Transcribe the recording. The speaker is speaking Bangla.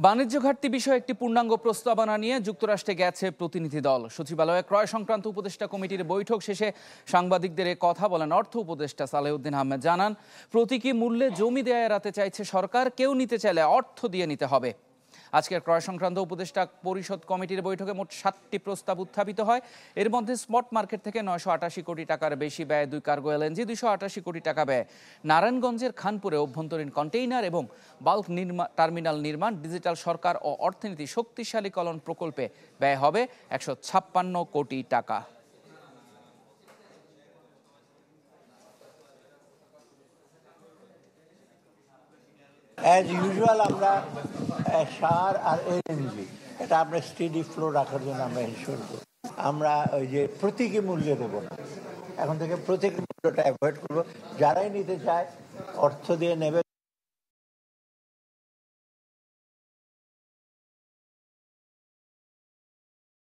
বাণিজ্য ঘাটতি বিষয়ে একটি পূর্ণাঙ্গ প্রস্তাবনা নিয়ে যুক্তরাষ্ট্রে গেছে প্রতিনিধি দল। সচিবালয়ে ক্রয় সংক্রান্ত উপদেষ্টা কমিটির বৈঠক শেষে সাংবাদিকদের কথা বলেন অর্থ উপদেষ্টা সালেউদ্দিন আহমেদ। জানান, প্রতীকী মূল্যে জমি দেয়া এড়াতে চাইছে সরকার, কেউ নিতে চাইলে অর্থ দিয়ে নিতে হবে। আজকের ক্রয় সংক্রান্ত উপদেষ্টা পরিষদ কমিটির বৈঠকে মোট 7টি প্রস্তাব উত্থাপিত হয়। এর মধ্যে স্পট মার্কেট থেকে 988 কোটি টাকার বেশি ব্যয় 2 কার্গো এলএনজি, 288 কোটি টাকা ব্যয় নারায়ণগঞ্জের খানপুরে অভ্যন্তরীণ কন্টেইনার এবং বাল্ক টার্মিনাল নির্মাণ, ডিজিটাল সরকার ও অর্থনীতি শক্তিশালীকরণ প্রকল্পে ব্যয় হবে 156 কোটি টাকা। অ্যাজ ইউজুয়াল আমরা সার আর এলএনজি এটা আমরা স্টেডি ফ্লো রাখার জন্য আমরা এনশিওর করব। আমরা ওই যে প্রতীকী মূল্য দেবো না, এখন থেকে প্রতীকী মূল্যটা অ্যাভয়েড করবো। যারাই নিতে চায় অর্থ দিয়ে নেবে।